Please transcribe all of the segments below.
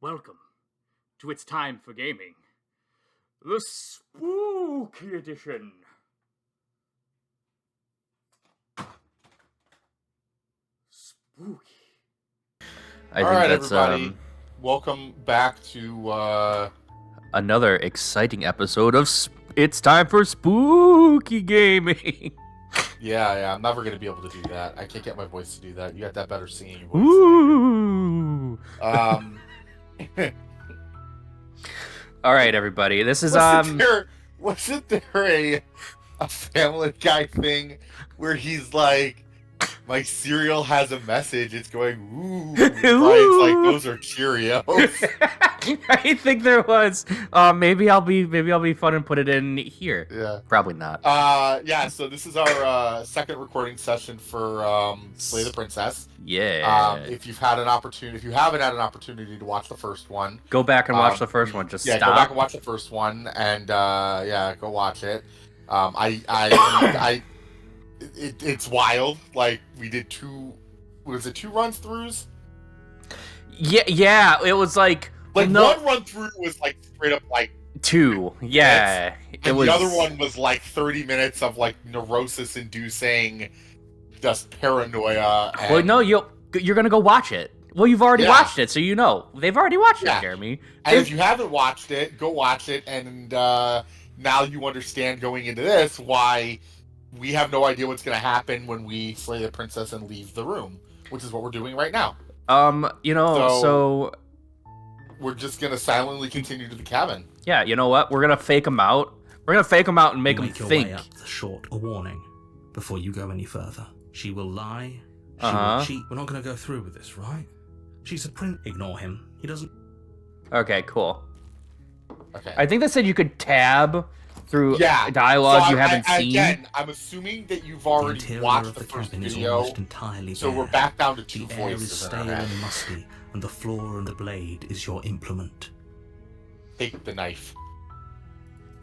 Welcome to It's Time for Gaming, the Spooky Edition. Spooky. I All think right, that's everybody. Welcome back to another exciting episode of It's Time for Spooky Gaming. yeah. I'm never gonna be able to do that. I can't get my voice to do that. You got that better singing voice. Ooh. All right, everybody. This is Wasn't there a Family Guy thing where he's like, my cereal has a message. It's going ooh. Brian's like, those are Cheerios. I think there was. Maybe I'll be fun and put it in here. Yeah. Probably not. Yeah. So this is our second recording session for Slay the Princess. Yeah. If you haven't had an opportunity to watch the first one, Go back and watch the first one. Just stop. go back and watch the first one, and go watch it. It's wild. Like, we did two run throughs? Yeah. It was like one run through was like straight up like 2. Yeah. And the other one was like 30 minutes of like neurosis inducing just paranoia. And... Well, no, you're gonna go watch it. Well, you've already watched it, so you know. They've already watched it, Jeremy. And if you haven't watched it, go watch it, and now you understand going into this why we have no idea what's going to happen when we slay the princess and leave the room, which is what we're doing right now. So we're just going to silently continue to the cabin. Yeah, you know what? We're going to fake them out. We're going to fake them out and make them think. Way up the short a warning before you go any further. She will lie. She will cheat. We're not going to go through with this, right? She's a prince. Ignore him. He doesn't... Okay, cool. Okay. I think they said you could tab through dialogue you haven't seen. Again, I'm assuming that you've already watched the first video, so we're back down to 2 the voices. air is stale and musty, and the floor and the blade is your implement. Take the knife.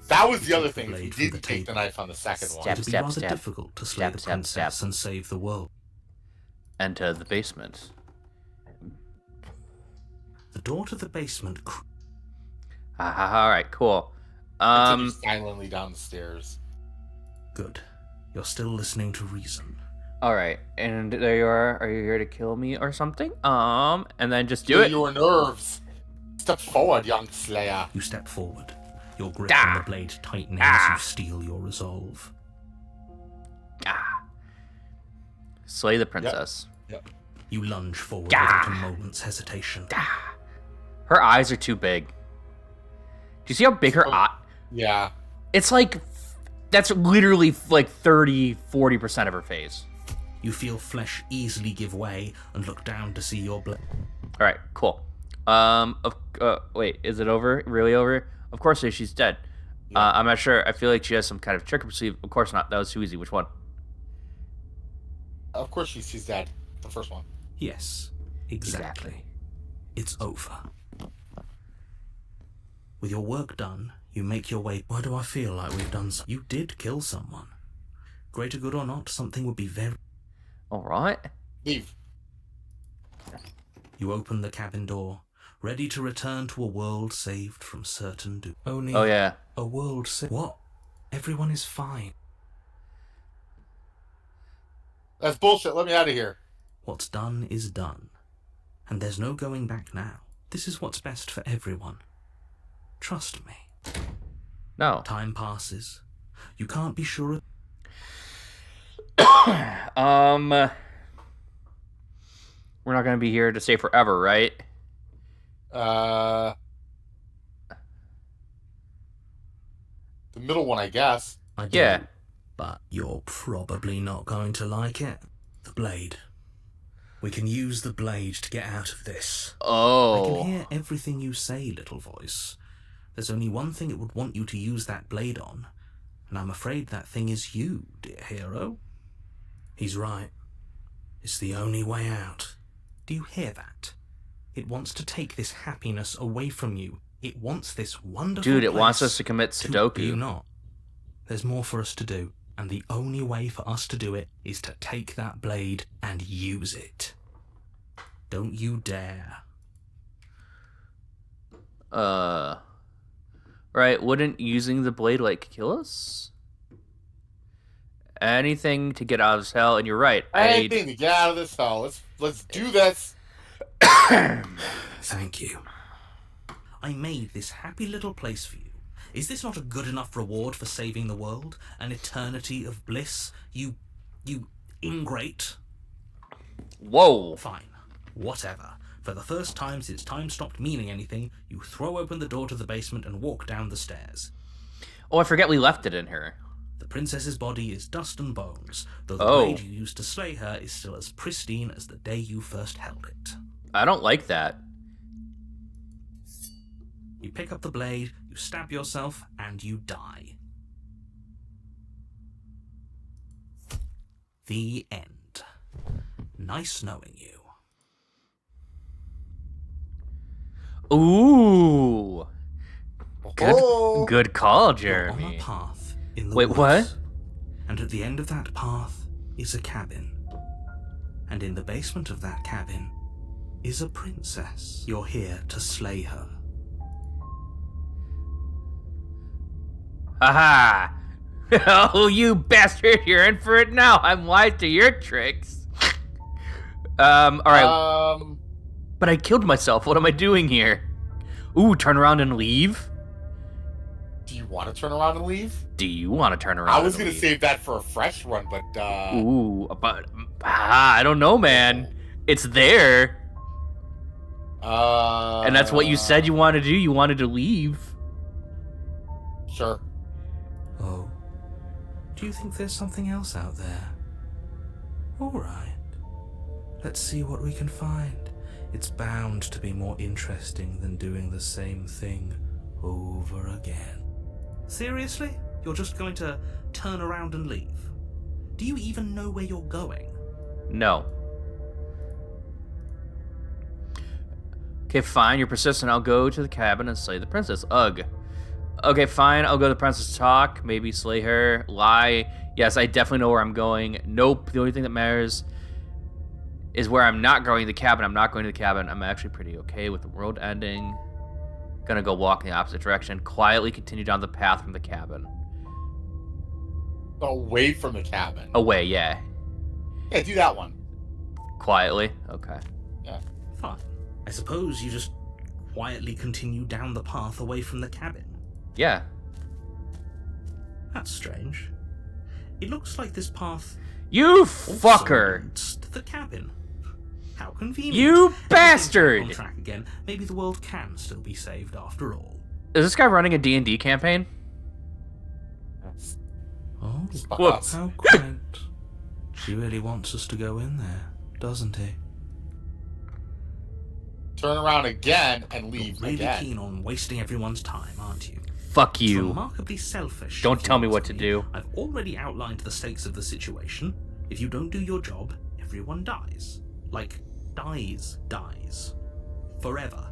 That was the other thing. You did take the knife on the second one. It would be rather difficult to slay the princess and save the world. Enter the basement. The door to the basement... Alright, cool. Continue silently down the stairs. Good. You're still listening to reason. Alright, and there you are. Are you here to kill me or something? And then just do it. Your nerves. Step forward, young slayer. You step forward, your grip on the blade tightening as you steel your resolve. Slay the princess. Yep. You lunge forward without a moment's hesitation. Her eyes are too big. Do you see how big her eye? Yeah. It's like, that's literally like 30-40% of her face. You feel flesh easily give way and look down to see your blade. Alright, cool. Wait, is it over? Really over? Of course it is, she's dead. Yeah. I'm not sure. I feel like she has some kind of trick up her sleeve. Of course not. That was too easy. Which one? Of course she's dead. The first one. Yes, exactly. It's over. With your work done, you make your way... Why do I feel like we've done something? You did kill someone. Greater good or not, something would be very... Alright. Leave. You open the cabin door, ready to return to a world saved from certain doom. Only a world saved... What? Everyone is fine. That's bullshit. Let me out of here. What's done is done. And there's no going back now. This is what's best for everyone. Trust me. No. Time passes. You can't be sure of... We're not going to be here to stay forever, right? The middle one, I guess. I do, yeah. But you're probably not going to like it. The blade. We can use the blade to get out of this. Oh. I can hear everything you say, little voice. There's only one thing it would want you to use that blade on, and I'm afraid that thing is you, dear hero. He's right. It's the only way out. Do you hear that? It wants to take this happiness away from you. It wants this wonderful Dude, it place wants us to commit Sudoku. Do you not? There's more for us to do, and the only way for us to do it is to take that blade and use it. Don't you dare. Right, wouldn't using the blade like kill us? Anything to get out of this hell, and you're right. Anything to get out of this hell. Let's do this. Thank you. I made this happy little place for you. Is this not a good enough reward for saving the world? An eternity of bliss? You ingrate? Whoa. Fine. Whatever. For the first time since time stopped meaning anything, you throw open the door to the basement and walk down the stairs. Oh, I forget we left it in here. The princess's body is dust and bones, though the Oh. blade you used to slay her is still as pristine as the day you first held it. I don't like that. You pick up the blade, you stab yourself, and you die. The end. Nice knowing you. Ooh. Oh. Good call, You're on a Jeremy. path in the Wait, woods. what? And at the end of that path is a cabin. And in the basement of that cabin is a princess. You're here to slay her. Haha. Oh, you bastard, you're in for it now. I'm wise to your tricks. Alright. But I killed myself. What am I doing here? Ooh, turn around and leave? Do you want to turn around and leave? Do you want to turn around? I was and gonna leave? save that for a fresh run, but Ooh, but I don't know, man. It's there, and that's what you said you wanted to do. You wanted to leave. Sure. Oh. Do you think there's something else out there? Alright. Let's see what we can find. It's bound to be more interesting than doing the same thing over again. Seriously? You're just going to turn around and leave? Do you even know where you're going? No. Okay, fine. You're persistent. I'll go to the cabin and slay the princess. Ugh. Okay, fine. I'll go to the princess talk. Maybe slay her. Lie. Yes, I definitely know where I'm going. Nope. The only thing that matters is where I'm not going to the cabin. I'm not going to the cabin. I'm actually pretty okay with the world ending. Gonna go walk in the opposite direction. Quietly continue down the path from the cabin. Away from the cabin. Away, yeah. Yeah, do that one. Quietly. Okay. Fine. I suppose you just quietly continue down the path away from the cabin. Yeah. That's strange. It looks like this path You also fucker! leads to the cabin. How convenient. You Everything's bastard! back on track again. Maybe the world can still be saved after all. Is this guy running a D&D campaign? Oh, Whoops. how quaint. He really wants us to go in there, doesn't he? Turn around again and leave Really again. keen on wasting everyone's time, aren't you? Fuck It's you. remarkably selfish. Don't if you tell me ask what to do. I've already outlined the stakes of the situation. If you don't do your job, everyone dies. Like, dies. Forever.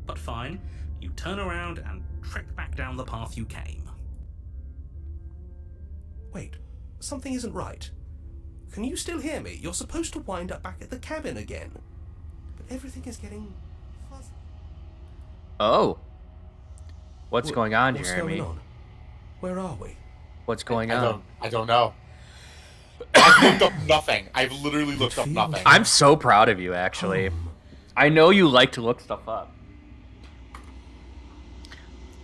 But fine, you turn around and trek back down the path you came. Wait, something isn't right. Can you still hear me? You're supposed to wind up back at the cabin again. But everything is getting fuzzy. Oh. What's going on, What's Jeremy? going on? Where are we? What's going I on? don't know. I've looked up nothing. I've literally looked up feels- nothing. I'm so proud of you, actually. I know you like to look stuff up.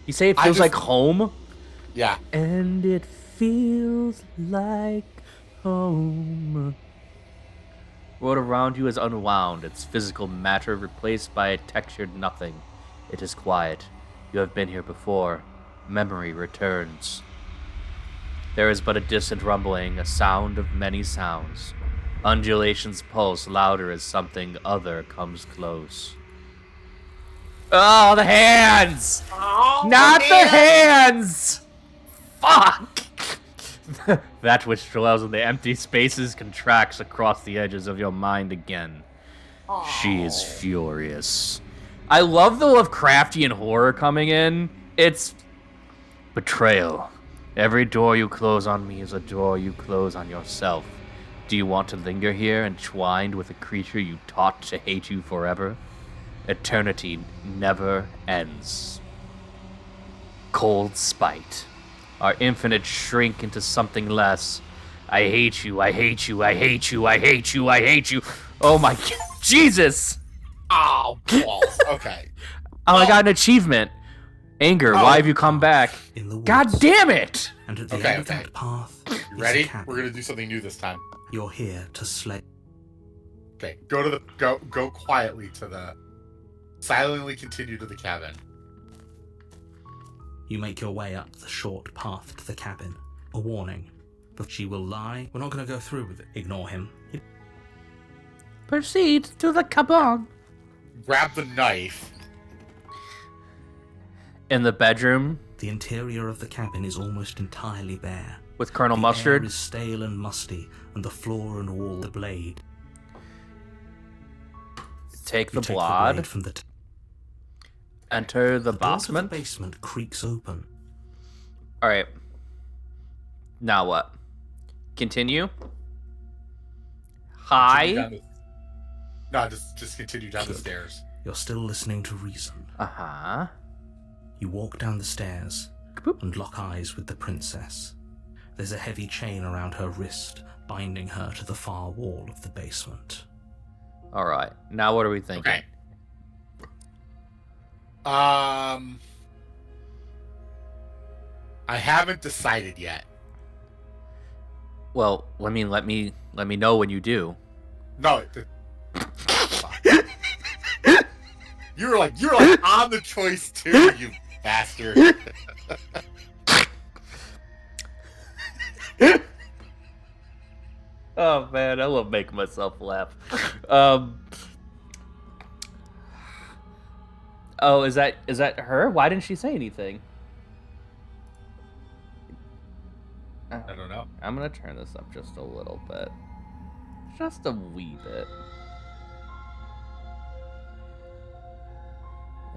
You say it I feels just- like home? Yeah. And it feels like home. World around you is unwound, its physical matter replaced by a textured nothing. It is quiet. You have been here before. Memory returns. There is but a distant rumbling, a sound of many sounds. Undulations pulse louder as something other comes close. Oh, the hands! Not the hands! Fuck! That which dwells in the empty spaces contracts across the edges of your mind again. She is furious. I love the Lovecraftian horror coming in. It's betrayal. Every door you close on me is a door you close on yourself. Do you want to linger here entwined with a creature you taught to hate you forever? Eternity never ends. Cold spite. Our infinite shrink into something less. I hate you, I hate you, I hate you, I hate you, I hate you. Oh my Jesus! Oh, balls. Okay. Oh, I got an achievement. Anger, why have you come back? In the woods. God damn it! And at the Okay, end of okay. that path, You is a ready? cabin. We're gonna do something new this time. You're here to slay. Okay, go quietly to the silently continue to the cabin. You make your way up the short path to the cabin. A warning. But she will lie. We're not going to go through with it. Ignore him. Proceed to the cabin. Grab the knife. In the bedroom The interior of the cabin is almost entirely bare. with Colonel The Mustard. air is stale and musty, and the floor and wall the blade. Take You the take blade. blade from the Enter the The door to the basement. basement creaks open. Alright. Now what? Continue. Continue Hi. down the- No, just continue down the Good. stairs. You're still listening to reason. Uh-huh. You walk down the stairs Kaboop. and lock eyes with the princess. There's a heavy chain around her wrist, binding her to the far wall of the basement. Alright. Now what are we thinking? Okay. I haven't decided yet. Well, let me know when you do. No. You're like on the choice too, you bastard. Oh man, I love making myself laugh. Oh, is that her? Why didn't she say anything? I don't know. I'm gonna turn this up just a little bit. Just a wee bit.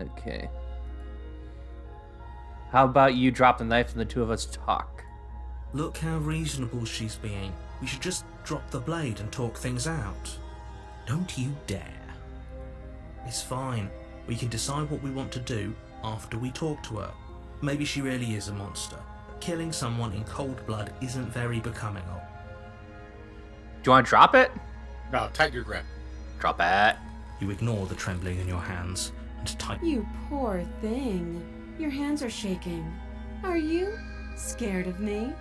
Okay. How about you drop the knife and the two of us talk? Look how reasonable she's being. We should just drop the blade and talk things out. Don't you dare. It's fine. We can decide what we want to do after we talk to her. Maybe she really is a monster. But killing someone in cold blood isn't very becoming of. Do you want to drop it? No, tighten your grip. Drop it. You ignore the trembling in your hands and tighten. You poor thing. Your hands are shaking. Are you scared of me?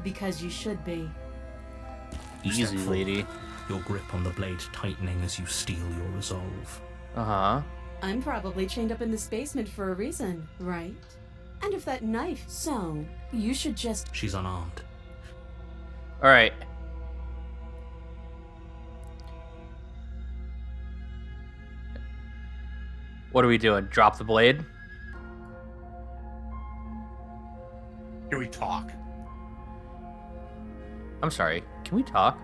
Because you should be. You step Easy, forward, lady. your grip on the blade tightening as you steel your resolve. Uh-huh. I'm probably chained up in this basement for a reason, right? And if that knife, so you should just. She's unarmed. Alright. What are we doing? Drop the blade? Can we talk? I'm sorry. Can we talk?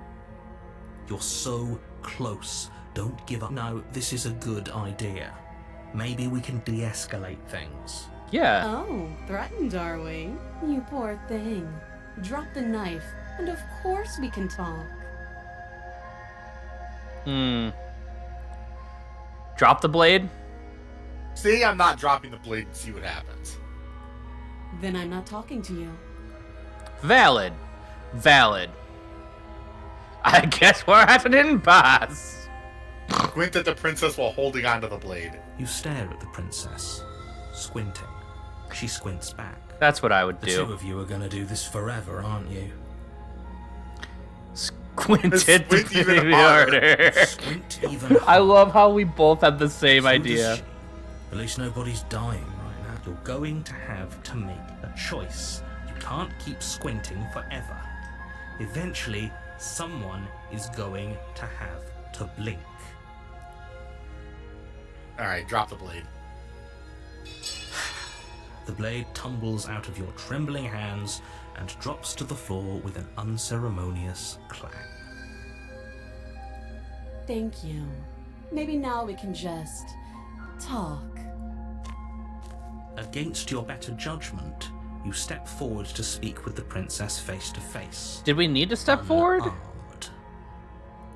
You're so close. Don't give up. No, this is a good idea. Maybe we can de-escalate things. Yeah. Oh, threatened, are we? You poor thing. Drop the knife, and of course we can talk. Drop the blade? See, I'm not dropping the blade and see what happens. Then I'm not talking to you. Valid. Valid. I guess we're at an impasse. Squint at the princess while holding onto the blade. You stare at the princess, squinting. She squints back. That's what I would The two do. of you are gonna do this forever, aren't you? Squinted Squint even baby harder. harder. Squint even I love how we both have the same So does idea. she. At least nobody's dying right now. You're going to have to make a choice. You can't keep squinting forever. Eventually, someone is going to have to blink. Alright, drop the blade. The blade tumbles out of your trembling hands and drops to the floor with an unceremonious clang. Thank you. Maybe now we can just talk. Against your better judgment, you step forward to speak with the princess face to face. Did we need to step forward? Unarmed.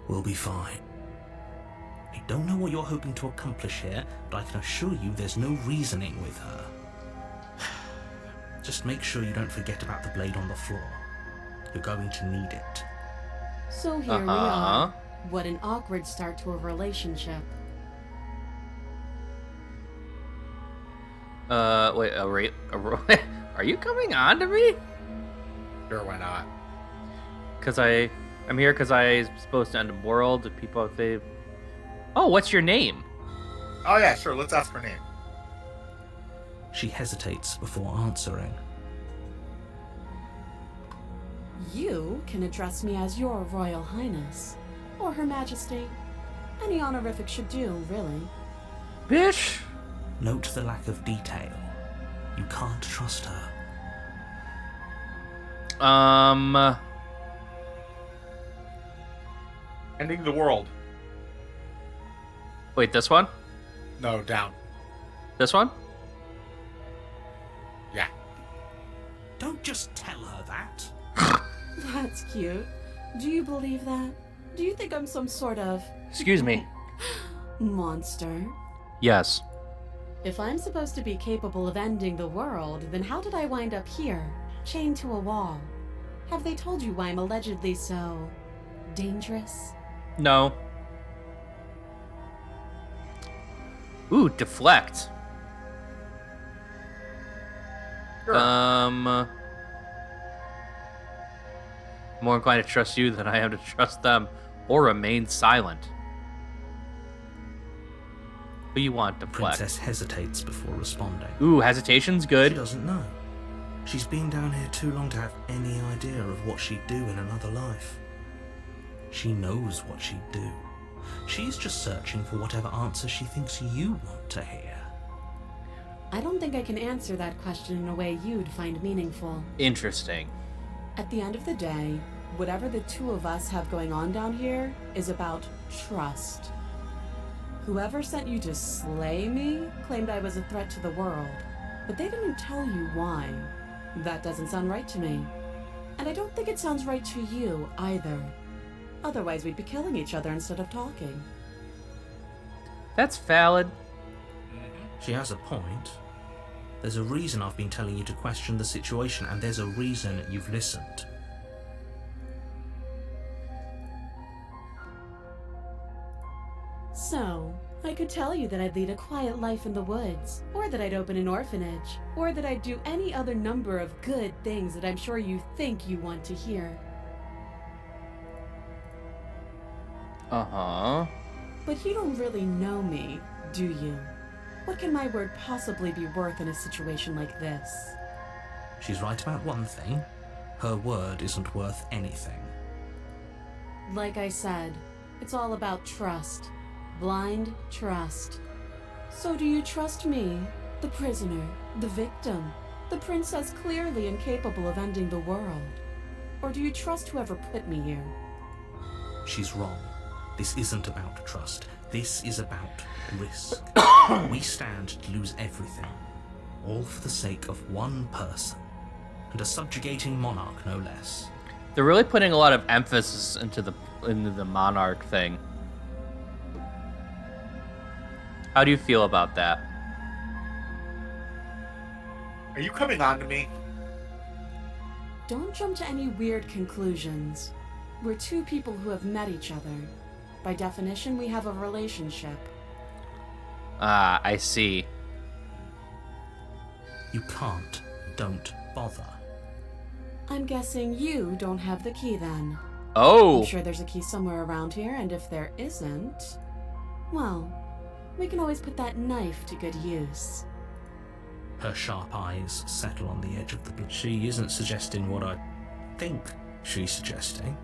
We'll be fine. I don't know what you're hoping to accomplish here, but I can assure you there's no reasoning with her. Just make sure you don't forget about the blade on the floor. You're going to need it. So here we are. What an awkward start to a relationship. Wait, are you coming on to me? Sure, why not? Because I'm here because I'm supposed to end the world. If people, if they... Oh, what's your name? Oh yeah, sure. Let's ask her name. She hesitates before answering. You can address me as Your Royal Highness, or Her Majesty. Any honorific should do, really. Bitch! Note the lack of detail. You can't trust her. Ending the world. Wait, this one? No, down. This one? Yeah. Don't just tell her that. That's cute. Do you believe that? Do you think I'm some sort of Excuse me. monster? Yes. If I'm supposed to be capable of ending the world, then how did I wind up here, chained to a wall? Have they told you why I'm allegedly so dangerous? No. Ooh, deflect. Sure. More inclined to trust you than I am to trust them, or remain silent. Who you want, deflect? Princess hesitates before responding. Ooh, hesitation's She good. doesn't know. She's been down here too long to have any idea of what she'd do in another life. She knows what she'd do. She's just searching for whatever answer she thinks you want to hear. I don't think I can answer that question in a way you'd find meaningful. Interesting. At the end of the day, whatever the two of us have going on down here is about trust. Whoever sent you to slay me claimed I was a threat to the world, but they didn't tell you why. That doesn't sound right to me. And I don't think it sounds right to you either. Otherwise, we'd be killing each other instead of talking. That's valid. She has a point. There's a reason I've been telling you to question the situation, and there's a reason you've listened. So, I could tell you that I'd lead a quiet life in the woods, or that I'd open an orphanage, or that I'd do any other number of good things that I'm sure you think you want to hear. Uh-huh. But you don't really know me, do you? What can my word possibly be worth in a situation like this? She's right about one thing. Her word isn't worth anything. Like I said, it's all about trust. Blind trust. So do you trust me, the prisoner, the victim, the princess clearly incapable of ending the world? Or do you trust whoever put me here? She's wrong. This isn't about trust. This is about risk. We stand to lose everything, all for the sake of one person, and a subjugating monarch, no less. They're really putting a lot of emphasis into the monarch thing. How do you feel about that? Are you coming on to me? Don't jump to any weird conclusions. We're two people who have met each other. By definition, we have a relationship. Ah, I see. You can't. Don't bother. I'm guessing you don't have the key then. Oh! I'm sure there's a key somewhere around here, and if there isn't, well, we can always put that knife to good use. Her sharp eyes settle on the edge of the blade. She isn't suggesting what I think she's suggesting.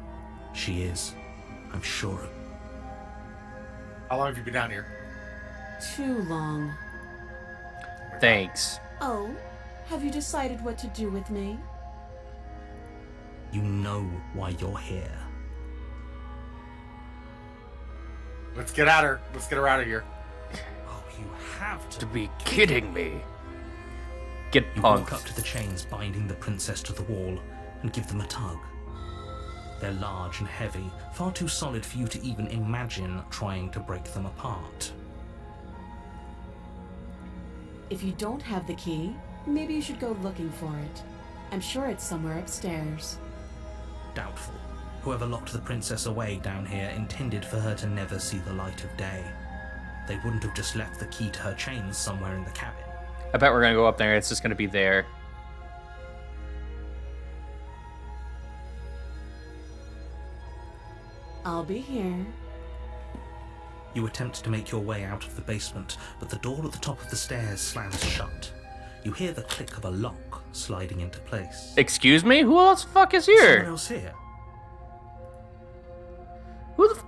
She is. I'm sure. How long have you been down here? Too long. Thanks. Oh, have you decided what to do with me? You know why you're here. Let's get at her. Let's get her out of here. Oh, you have to. To be kidding me. Get You punked. walk up to the chains binding the princess to the wall and give them a tug. They're large and heavy, far too solid for you to even imagine trying to break them apart. If you don't have the key, maybe you should go looking for it. I'm sure it's somewhere upstairs. Doubtful. Whoever locked the princess away down here intended for her to never see the light of day. They wouldn't have just left the key to her chains somewhere in the cabin. I bet we're gonna go up there. It's just gonna be there. I'll be here. You attempt to make your way out of the basement, but the door at the top of the stairs slams shut. You hear the click of a lock sliding into place. Excuse me? Who else the fuck is Someone here? else here? Who the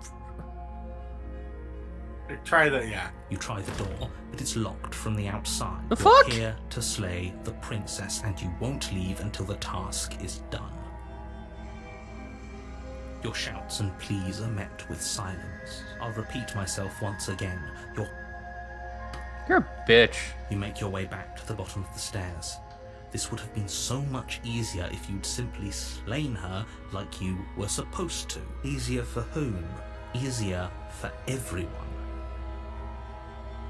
Try the, yeah. You try the door, but it's locked from the outside. The You're fuck? here to slay the princess, and you won't leave until the task is done. Your shouts and pleas are met with silence. I'll repeat myself once again. You're a bitch. You make your way back to the bottom of the stairs. This would have been so much easier if you'd simply slain her like you were supposed to. Easier for whom? Easier for everyone.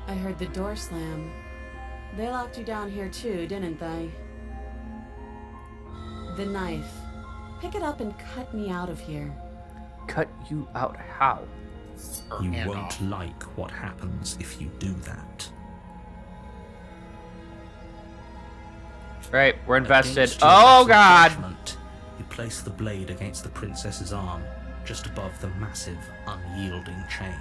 I heard the door slam. They locked you down here too, didn't they? The knife. Pick it up and cut me out of here. Cut you out how? Her You hand won't off. like what happens if you do that. Right, we're invested. Against your Oh better god! judgment, you place the blade against the princess's arm, just above the massive, unyielding chain.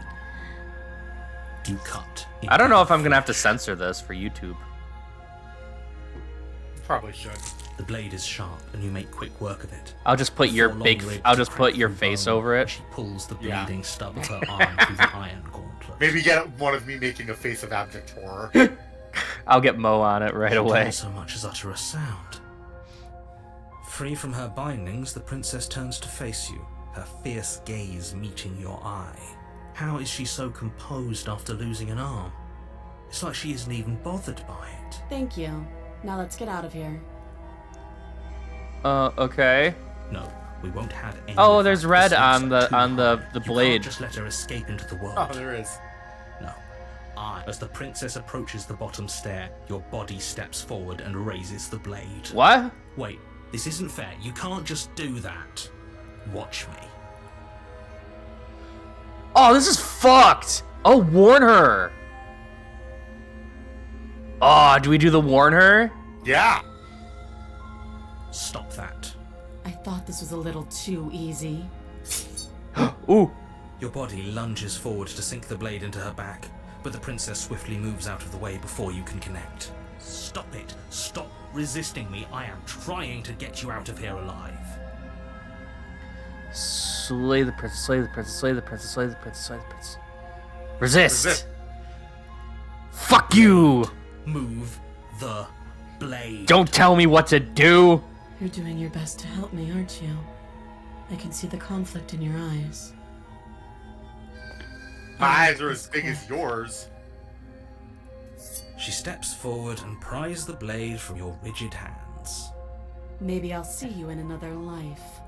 You cut. I don't know into if I'm gonna have to censor this for YouTube. Probably should. The blade is sharp, and you make quick work of it. I'll just put your Four long big. ribs I'll just crack put your through face bone over as it. She pulls the Yeah. bleeding stub of her arm through the iron gauntlet. Maybe get one of me making a face of abject horror. I'll get Mo on it right She away. doesn't so much as utter a sound. Free from her bindings, the princess turns to face you, her fierce gaze meeting your eye. How is she so composed after losing an arm? It's like she isn't even bothered by it. Thank you. Now let's get out of here. Okay. No, we won't have any. Oh, of there's that. red The on stakes the- are too on the- high. the You blade. can't just let her escape into the world. Oh, there is. No. As the princess approaches the bottom stair, your body steps forward and raises the blade. What? Wait, this isn't fair. You can't just do that. Watch me. Oh, this is fucked. Oh, warn her. Oh, do we do the warn her? Yeah. Stop that. I thought this was a little too easy. Ooh. Your body lunges forward to sink the blade into her back, but the princess swiftly moves out of the way before you can connect. Stop it. Stop resisting me. I am trying to get you out of here alive. Slay the princess, slay the princess, slay the princess, slay the princess, slay the princess. Resist. Resist. Fuck you. Move the blade. Don't tell me what to do. You're doing your best to help me, aren't you? I can see the conflict in your eyes. My eyes are as big as yours. She steps forward and pries the blade from your rigid hands. Maybe I'll see you in another life.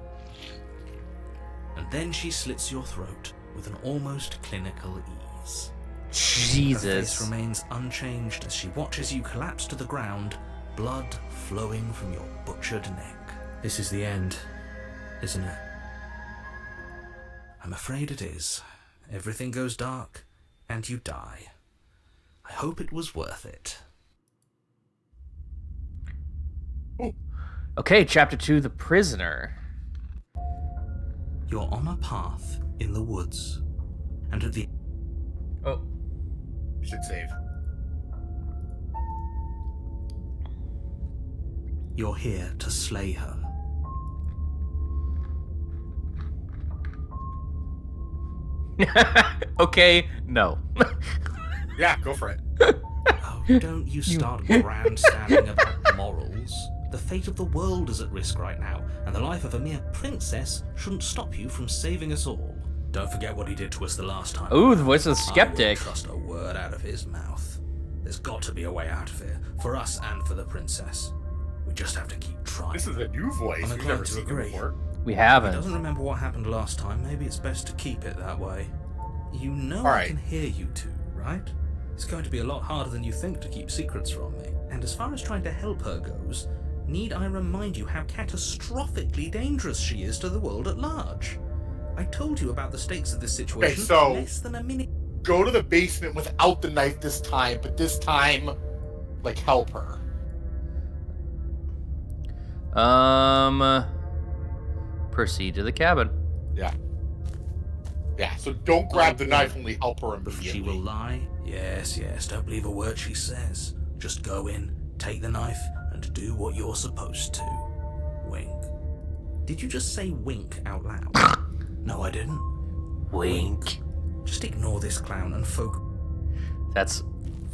And then she slits your throat with an almost clinical ease. Her Jesus. face remains unchanged as she watches you collapse to the ground, blood flowing from your butchered neck. This is the end, isn't it? I'm afraid it is. Everything goes dark, and you die. I hope it was worth it. Okay, chapter 2, The Prisoner. You're on a path in the woods, and at the Oh. You should save. you're here to slay her. Okay, no. Yeah, go for it. Oh, don't you start grandstanding about morals. The fate of the world is at risk right now, and the life of a mere princess shouldn't stop you from saving us all. Don't forget what he did to us the last time. Ooh, the voice of the I skeptic. won't trust a word out of his mouth. There's got to be a way out of here, for us and for the princess. We just have to keep trying. This is a new voice. I'm We've inclined never to seen it agree. before. We He haven't. doesn't remember what happened last time. Maybe it's best to keep it that way. You know I Alright. can hear you two, right? It's going to be a lot harder than you think to keep secrets from me. And as far as trying to help her goes, need I remind you how catastrophically dangerous she is to the world at large? I told you about the stakes of this situation so- less than a minute. Go to the basement without the knife this time, but this time, like, help her. Proceed to the cabin. Yeah. Yeah, so don't grab the knife, only help her If immediately. she will lie, yes, don't believe a word she says. Just go in, take the knife, and do what you're supposed to. Wink. Did you just say wink out loud? No, I didn't. Wink. Just ignore this clown and focus. That's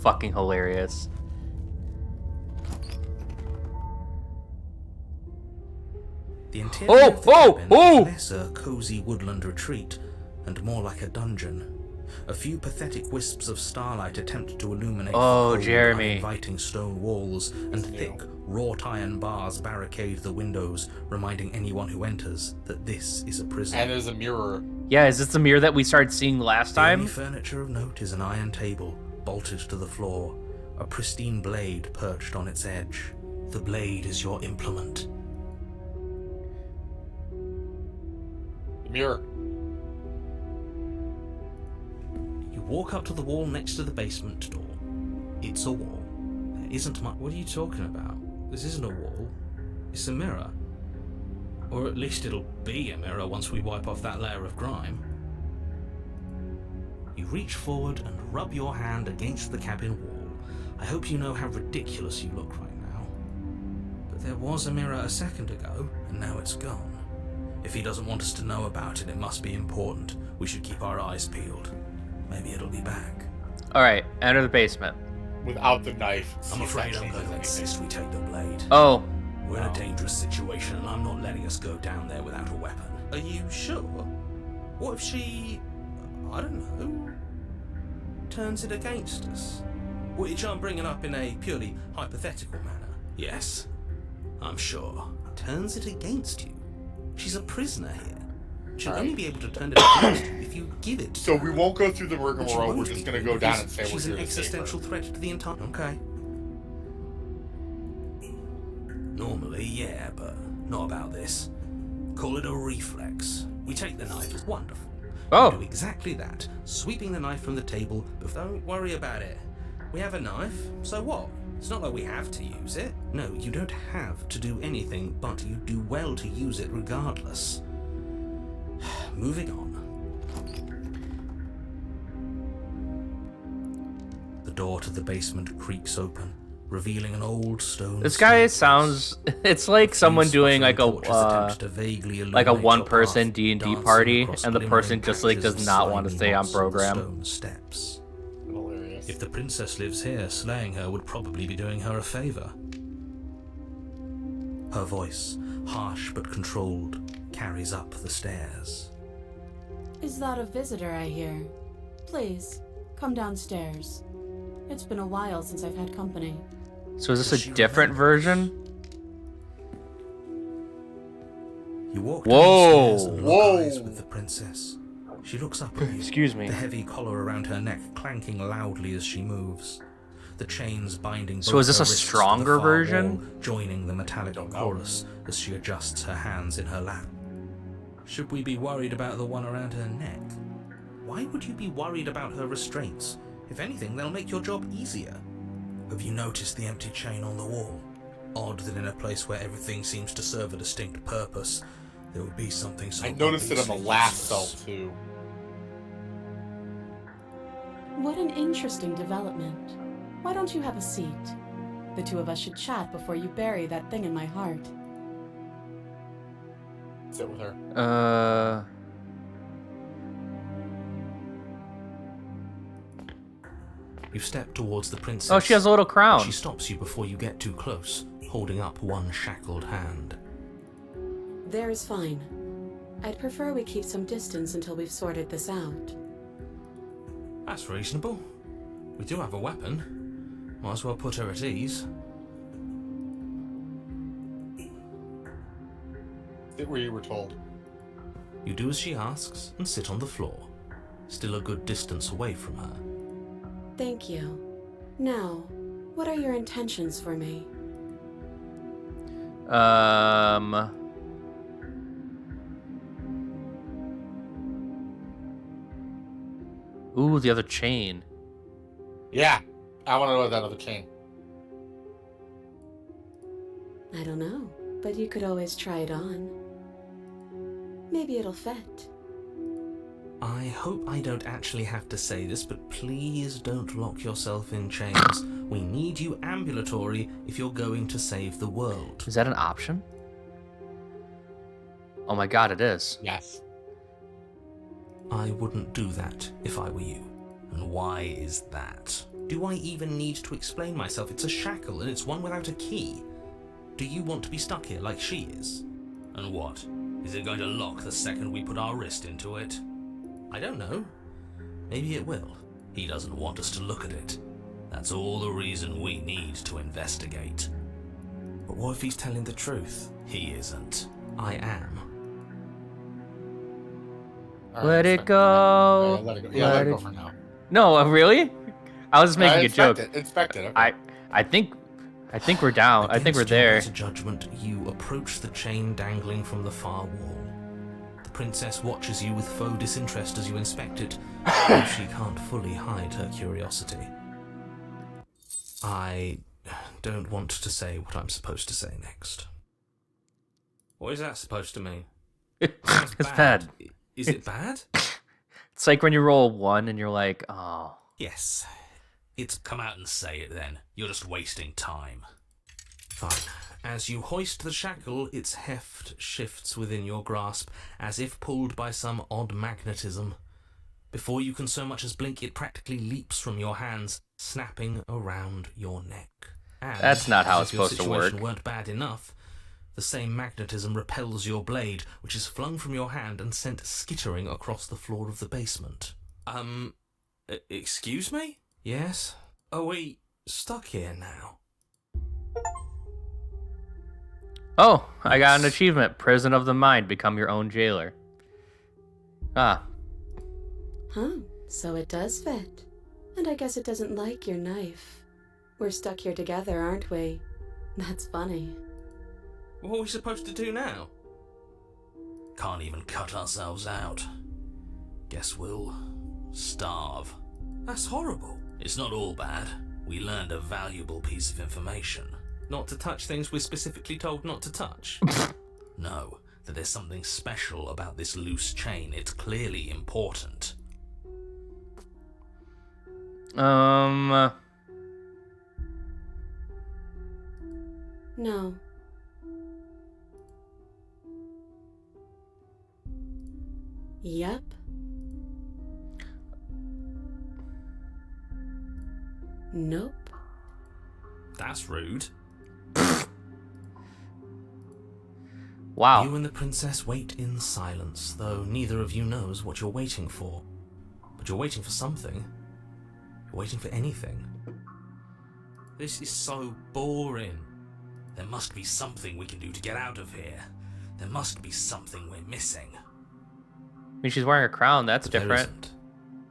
fucking hilarious. The interior of the Oh, cabin oh! is less a cozy woodland retreat and more like a dungeon. A few pathetic wisps of starlight attempt to illuminate Oh, the cold, Jeremy. uninviting stone walls, and thick, wrought iron bars barricade the windows, reminding anyone who enters that this is a prison. And there's a mirror. Yeah, is this the mirror that we started seeing last The only time? furniture of note is an iron table, bolted to the floor, a pristine blade perched on its edge. The blade is your implement. The mirror. You walk up to the wall next to the basement door. It's a wall. There isn't much. What are you talking about? This isn't a wall. It's a mirror. Or at least it'll be a mirror once we wipe off that layer of grime. You reach forward and rub your hand against the cabin wall. I hope you know how ridiculous you look right now. But there was a mirror a second ago, and now it's gone. If he doesn't want us to know about it, it must be important. We should keep our eyes peeled. Maybe it'll be back. Alright, enter the basement. Without the knife. I'm See if afraid that I'm going to changes anything. insist we take the blade. Oh, We're in a dangerous situation, and I'm not letting us go down there without a weapon. Are you sure? What if she, I don't know, turns it against us? Which I'm bringing up in a purely hypothetical manner. Yes, I'm sure. Turns it against you. She's a prisoner here. She'll only be able to turn it against you if you give it to So her. we won't go through the But she rigmarole. We're won't just be gonna go down and because say we're she's here an to save her. existential threat to the entire. Okay. Normally, yeah, but not about this. Call it a reflex. We take the knife as wonderful. Oh. We do exactly that, sweeping the knife from the table. But don't worry about it. We have a knife, so what? It's not like we have to use it. No, you don't have to do anything, but you do well to use it regardless. Moving on. The door to the basement creaks open, revealing an old stone. this guy staircase. sounds. It's like someone doing like a one-person D&D party, and the person just like does not want to stay on program. Stone steps. Hilarious. If the princess lives here, slaying her would probably be doing her a favor. Her voice, harsh but controlled, carries up the stairs. Is that a visitor I hear? Please, come downstairs. It's been a while since I've had company. So is Does this she a different remember? version? You walk Whoa. downstairs and lock Whoa. eyes with the princess. She looks up at you. Excuse me. The heavy collar around her neck clanking loudly as she moves. The chains binding. So both is this her a wrists to the stronger far version? wall, joining the metallic Don't know. chorus as she adjusts her hands in her lap. Should we be worried about the one around her neck? Why would you be worried about her restraints? If anything, they'll make your job easier. Have you noticed the empty chain on the wall? Odd that in a place where everything seems to serve a distinct purpose, there would be something so I noticed it on the obviously last cell useless. too. What an interesting development. Why don't you have a seat? The two of us should chat before you bury that thing in my heart. Sit with her. You step towards the princess. Oh, she has a little crown. She stops you before you get too close, holding up one shackled hand. There is fine. I'd prefer we keep some distance until we've sorted this out. That's reasonable. We do have a weapon. Might as well put her at ease. Sit where you were told. You do as she asks and sit on the floor, still a good distance away from her. Thank you. Now, what are your intentions for me? Ooh, the other chain. Yeah, I want to know that other chain. I don't know, but you could always try it on. Maybe it'll fit. I hope I don't actually have to say this, but please don't lock yourself in chains. We need you ambulatory if you're going to save the world. Is that an option? Oh my god, it is. Yes. I wouldn't do that if I were you. And why is that? Do I even need to explain myself? It's a shackle and it's one without a key. Do you want to be stuck here like she is? And what? Is it going to lock the second we put our wrist into it? I don't know. Maybe it will. He doesn't want us to look at it. That's all the reason we need to investigate. But what if he's telling the truth? He isn't. I am. All Let it respect go. that. Yeah, let it go. Yeah, let it go for now. No, really? I was just making a joke. Inspect it. Okay. I think we're down. I think we're Against your there. better judgment, you approach the chain dangling from the far wall. The princess watches you with faux disinterest as you inspect it, though she can't fully hide her curiosity. I don't want to say what I'm supposed to say next. What is that supposed to mean? Sounds It's bad. Is it bad? It's like when you roll 1 and you're like, oh. Yes. It's come out and say it then. You're just wasting time. Fine. As you hoist the shackle, its heft shifts within your grasp, as if pulled by some odd magnetism. Before you can so much as blink, it practically leaps from your hands, snapping around your neck. And, That's not how as it's if your supposed to work. situation weren't bad enough, the same magnetism repels your blade, which is flung from your hand and sent skittering across the floor of the basement. Excuse me? Yes? Are we stuck here now? Oh, I got an achievement. Prison of the Mind. Become your own jailer. Ah. Huh, so it does fit. And I guess it doesn't like your knife. We're stuck here together, aren't we? That's funny. What are we supposed to do now? Can't even cut ourselves out. Guess we'll starve. That's horrible. It's not all bad. We learned a valuable piece of information. Not to touch things we're specifically told not to touch? No, that there's something special about this loose chain. It's clearly important. No. Yep. Nope. That's rude. Wow. You and the princess wait in silence, though neither of you knows what you're waiting for. But you're waiting for something. You're waiting for anything. This is so boring. There must be something we can do to get out of here. There must be something we're missing. I mean, she's wearing a crown. That's But there different. isn't.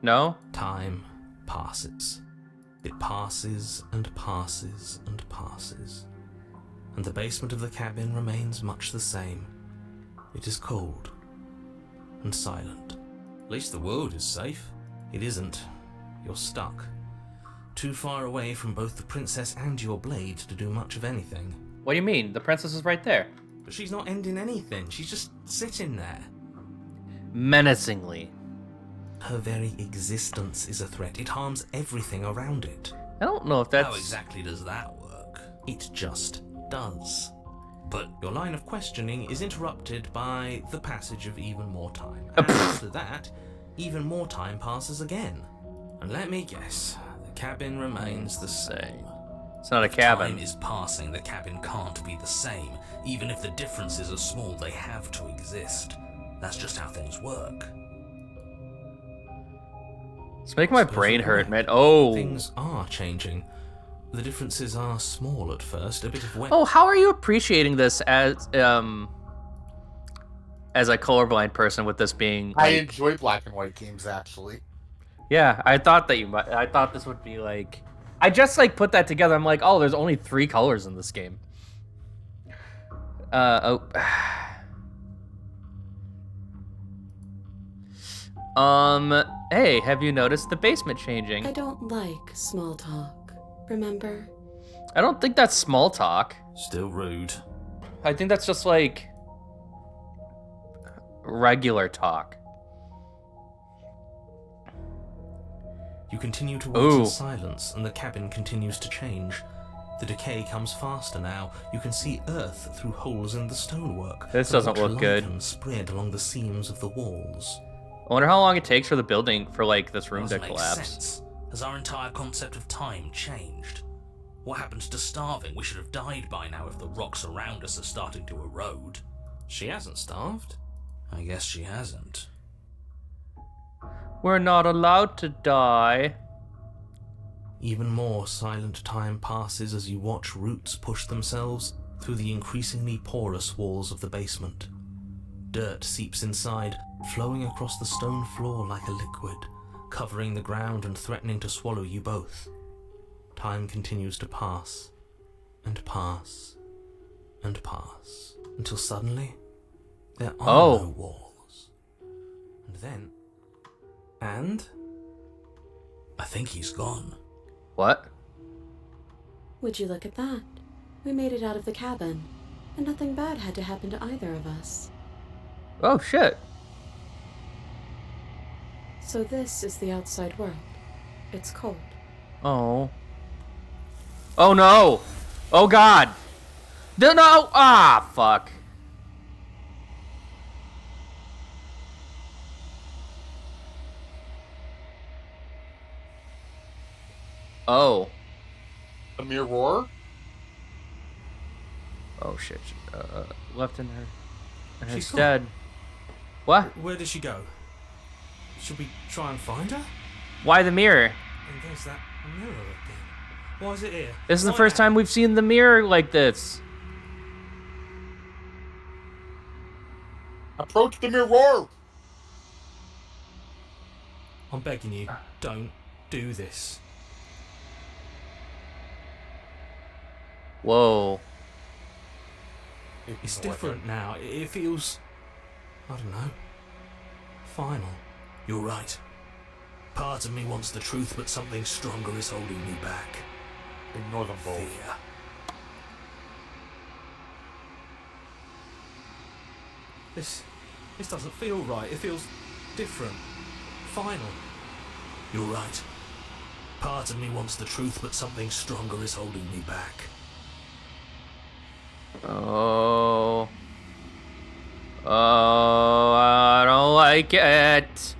No? Time passes. It passes and passes and passes. And the basement of the cabin remains much the same. It is cold and silent. At least the world is safe. It isn't. You're stuck. Too far away from both the princess and your blade to do much of anything. What do you mean? The princess is right there. But she's not ending anything. She's just sitting there. Menacingly. Her very existence is a threat. It harms everything around it. I don't know if that's... How exactly does that work? It just does. But your line of questioning is interrupted by the passage of even more time. And after that, even more time passes again. And let me guess, the cabin remains the same. It's not a cabin. Time is passing, the cabin can't be the same. Even if the differences are small, they have to exist. That's just how things work. It's making my Suppose brain you're hurt, right. man. Oh. Things are changing. The differences are small at first, a bit of wet. Oh, how are you appreciating this as as a colorblind person with this being I like, enjoy black and white games, actually. yeah, I thought I thought this would be like, I just like put that together. I'm like, oh, there's only 3 colors in this game. Oh. Hey, have you noticed the basement changing? I don't like small talk, remember? I don't think that's small talk. Still rude. I think that's just like regular talk. You continue to watch Ooh. in silence, and the cabin continues to change. The decay comes faster now. You can see earth through holes in the stonework. This and doesn't watch look good. lichen spread along the seams of the walls. I wonder how long it takes for the building, for like this room to Doesn't make collapse. sense. Has our entire concept of time changed? What happened to starving? We should have died by now if the rocks around us are starting to erode. She hasn't starved. I guess she hasn't. We're not allowed to die. Even more silent time passes as you watch roots push themselves through the increasingly porous walls of the basement. Dirt seeps inside, flowing across the stone floor like a liquid, covering the ground and threatening to swallow you both. Time continues to pass, and pass, and pass, until suddenly there are no walls. And then... And... I think he's gone. What? Would you look at that? We made it out of the cabin, and nothing bad had to happen to either of us. Oh shit. So this is the outside world. It's cold. Oh. Oh no! Oh god! No! Ah, fuck. Oh. The mirror? Oh shit. Left in her. And She's it's gone. dead. What? Where did she go? Should we try and find her? Why the mirror? And there's that mirror again. Why is it here? This is the Why first now? time we've seen the mirror like this. Approach the mirror! I'm begging you, don't do this. Whoa. It's different now. It feels... I don't know. Final. You're right. Part of me wants the truth, but something stronger is holding me back. Ignore them both. Fear. This doesn't feel right. It feels different. Final. You're right. Part of me wants the truth, but something stronger is holding me back. Oh. Oh, I don't like it.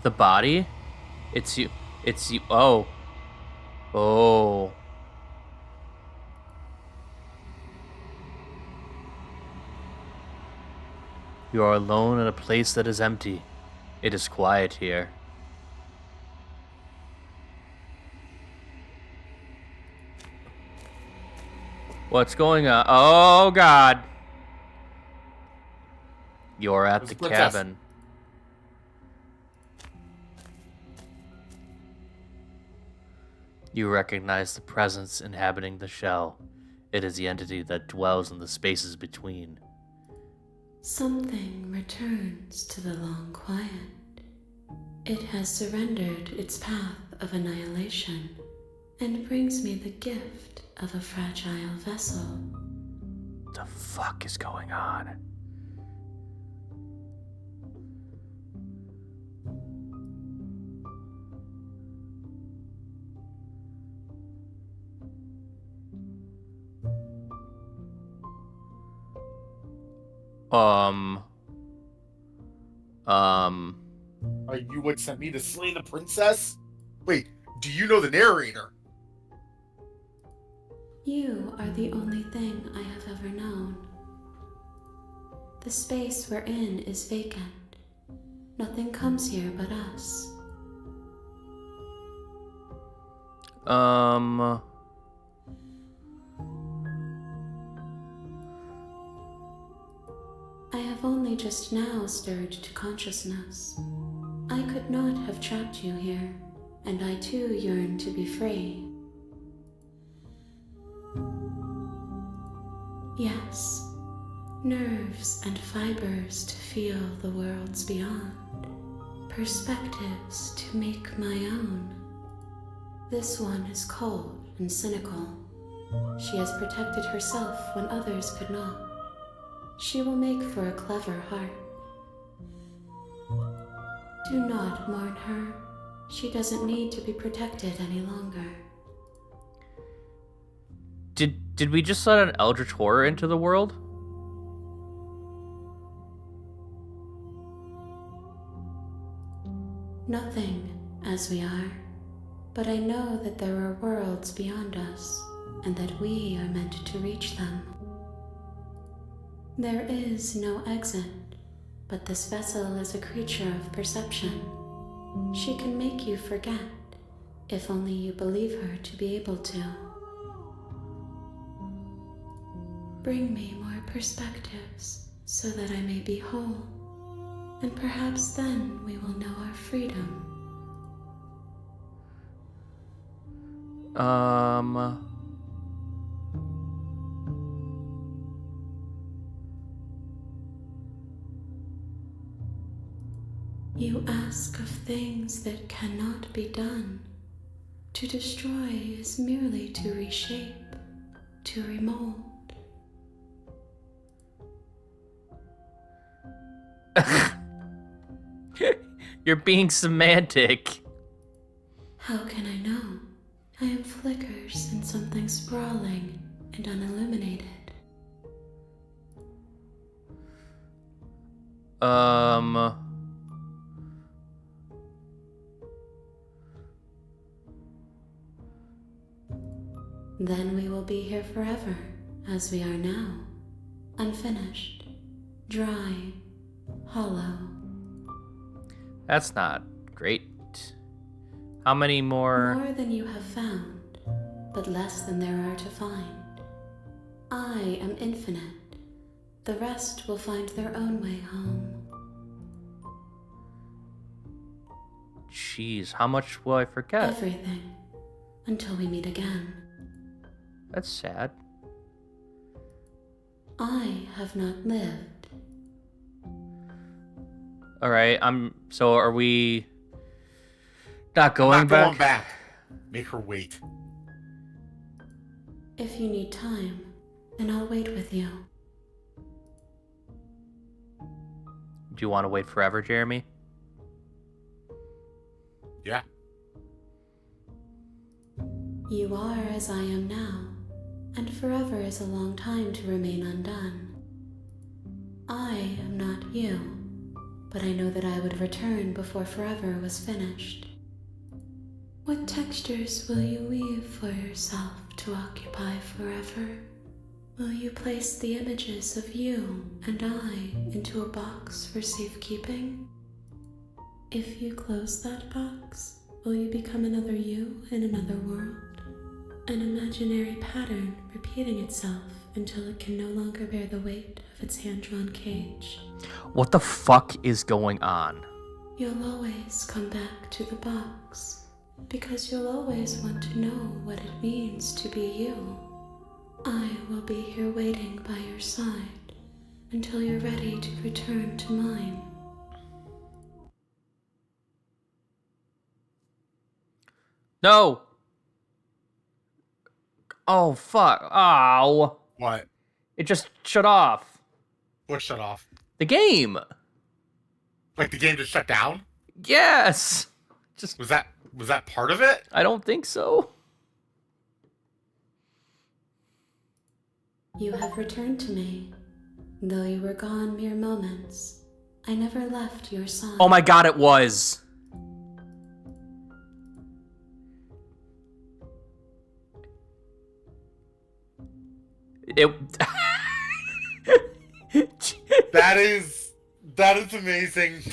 The body? It's you. It's you. Oh. Oh. You are alone in a place that is empty. It is quiet here. What's going on? Oh, God. You're at Where's the the princess? cabin. You recognize the presence inhabiting the shell. It is the entity that dwells in the spaces between. Something returns to the long quiet. It has surrendered its path of annihilation and brings me the gift of a fragile vessel. What the fuck is going on? Are you what sent me to slay the princess? Wait, do you know the narrator? You are the only thing I have ever known. The space we're in is vacant. Nothing comes here but us. Um. I have only just now stirred to consciousness. I could not have trapped you here, and I too yearn to be free. Yes, nerves and fibers to feel the worlds beyond, perspectives to make my own. This one is cold and cynical. She has protected herself when others could not. She will make for a clever heart. Do not mourn her. She doesn't need to be protected any longer. Did we just let an eldritch horror into the world? Nothing as we are, but I know that there are worlds beyond us, and that we are meant to reach them. There is no exit, but this vessel is a creature of perception. She can make you forget, if only you believe her to be able to. Bring me more perspectives, so that I may be whole, and perhaps then we will know our freedom. You ask of things that cannot be done. To destroy is merely to reshape, to remold. You're being semantic. How can I know? I am flickers in something sprawling and unilluminated. Then we will be here forever, as we are now. Unfinished, dry, hollow. That's not great. How many more? More than you have found, but less than there are to find. I am infinite. The rest will find their own way home. Jeez, how much will I forget? Everything, until we meet again. That's sad. I have not lived. Alright, so are we not going Not back? going back. Make her wait. If you need time, then I'll wait with you. Do you want to wait forever, Jeremy? Yeah. You are as I am now, and forever is a long time to remain undone. I am not you, but I know that I would return before forever was finished. What textures will you weave for yourself to occupy forever? Will you place the images of you and I into a box for safekeeping? If you close that box, will you become another you in another world? An imaginary pattern repeating itself until it can no longer bear the weight of its hand-drawn cage. What the fuck is going on? You'll always come back to the box, because you'll always want to know what it means to be you. I will be here waiting by your side until you're ready to return to mine. No! Oh, fuck. Ow. What? It just shut off. What shut off? The game. Like the game just shut down? Yes. Just, Was that part of it? I don't think so. You have returned to me. Though you were gone mere moments, I never left your side. Oh my god, it was. It. That is amazing.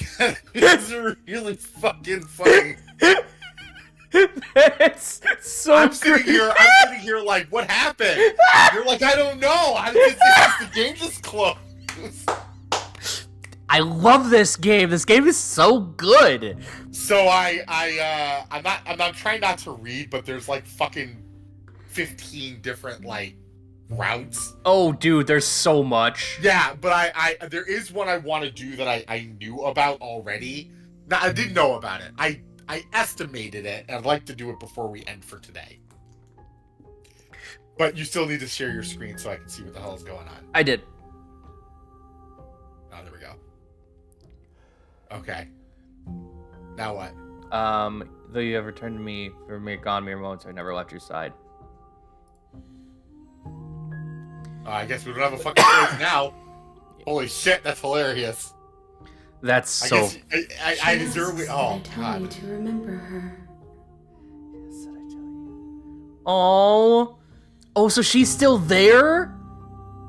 It's really fucking funny. It's so I'm sitting great. here like, what happened? You're like, I don't know. The game just closed. I love this game. This game is so good. So I'm not trying not to read, but there's like fucking 15 different like routes. Oh, dude, there's so much. Yeah, but I there is one I want to do that I knew about already. No, I didn't know about it. I estimated it, and I'd like to do it before we end for today. But you still need to share your screen so I can see what the hell is going on. I did. Oh, there we go. Okay. Now what? Though you have returned to me for gone mere moments, I never left your side. I guess we don't have a fucking choice now. Holy shit, that's hilarious. That's I so. guess I deserve it. Oh, tell you God. to remember her. Oh. Oh, so she's still there?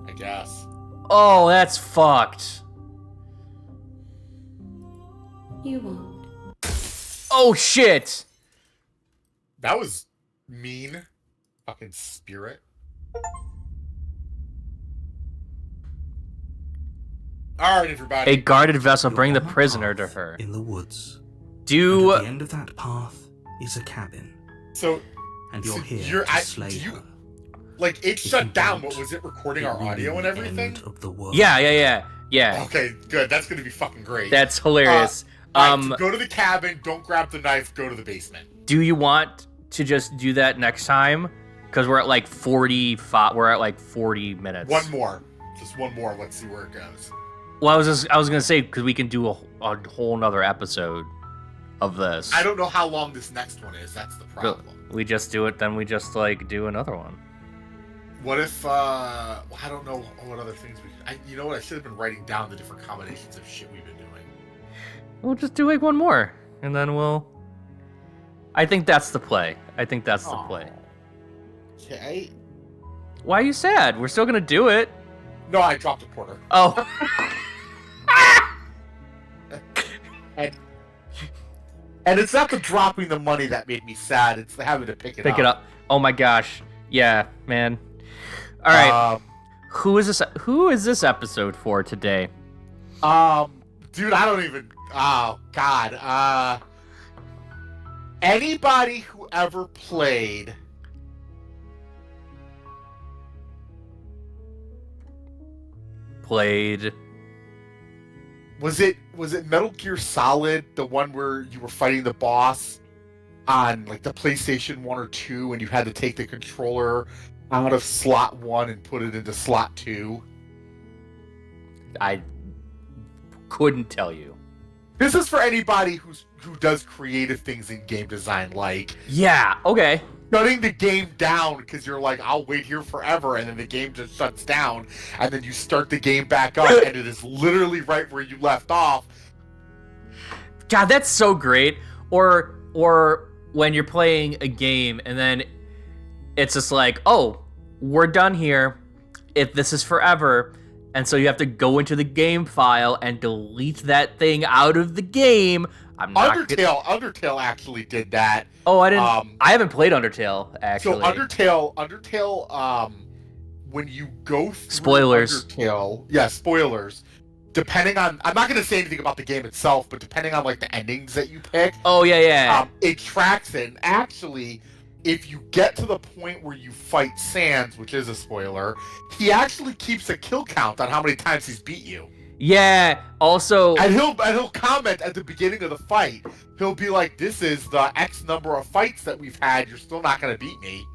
I guess. Oh, that's fucked. You won't. Oh, shit. That was mean. Fucking spirit. Alright, everybody. A guarded vessel, You're bring the on a prisoner to path her. in the woods. And Do. at the end of that path is a cabin, So, and you're So here you're- to I- slay do you- her. like, it If you shut down, don't, but was it recording It our will audio be and the everything? end of the world. Yeah. Okay, good. That's gonna be fucking great. That's hilarious. Alright, so go to the cabin, don't grab the knife, go to the basement. Do you want to just do that next time? Because we're at like 45. We're at like 40 minutes. One more. Just one more. Let's see where it goes. Well, I was gonna say because we can do a whole nother episode of this. I don't know how long this next one is. That's the problem. We just do it, then we just like do another one. What if, I don't know what other things we could... you know what? I should have been writing down the different combinations of shit we've been doing. We'll just do like one more, and then we'll. I think that's the play. Okay. Why are you sad? We're still gonna do it. No, I dropped a quarter. Oh. And it's not the dropping the money that made me sad. It's the having to pick it up. Oh my gosh. Yeah, man. All right. Who is this episode for today? Dude, I don't even... Oh, God. Anybody who ever played... Was it Metal Gear Solid, the one where you were fighting the boss on like the PlayStation 1 or 2 and you had to take the controller out of slot 1 and put it into slot 2? I couldn't tell you. This is for anybody who does creative things in game design, like Yeah, okay. shutting the game down because you're like, I'll wait here forever, and then the game just shuts down, and then you start the game back up, and it is literally right where you left off. God, that's so great. Or when you're playing a game and then it's just like, oh, we're done here. If this is forever, and so you have to go into the game file and delete that thing out of the game. I'm not Undertale actually did that. Oh, I didn't. I haven't played Undertale actually. So Undertale, when you go through Spoilers. Undertale, yeah, spoilers. Depending on, I'm not going to say anything about the game itself, but depending on like the endings that you pick, Oh yeah. it tracks it. And actually, if you get to the point where you fight Sans, which is a spoiler, he actually keeps a kill count on how many times he's beat you. Yeah. Also, And he'll comment at the beginning of the fight. He'll be like, "This is the X number of fights that we've had. You're still not going to beat me."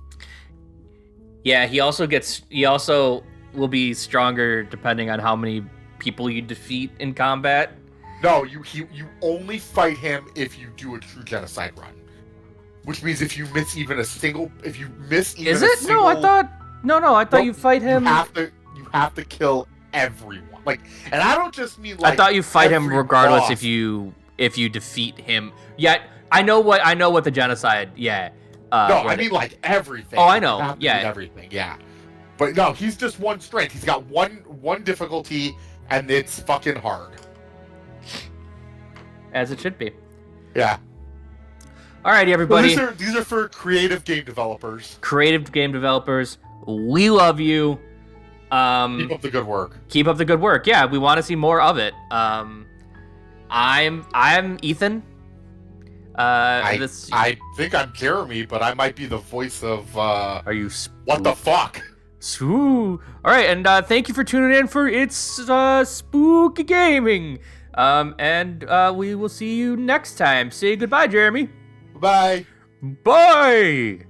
yeah. He also will be stronger depending on how many people you defeat in combat. No, you only fight him if you do a true genocide run, which means if you miss even a single, Is a it? single, No, I thought Nope, you fight him. You have to kill everyone. Like, and I don't just mean like. I thought you fight him every regardless boss. if you defeat him. Yeah, I know what the genocide. Yeah. No, what I it- mean like everything. Oh, I You know, have to yeah. beat everything. Yeah. But no, he's just one strength. He's got one difficulty, and it's fucking hard. as it should be. Yeah. Alrighty, everybody. These are for creative game developers. Creative game developers, we love you. Keep up the good work. Keep up the good work. Yeah, we want to see more of it. I'm Ethan. I think I'm Jeremy, but I might be the voice of. Are you? What the fuck? All right, and thank you for tuning in for It's Spooky Gaming. And we will see you next time. Say goodbye, Jeremy. Bye. Bye.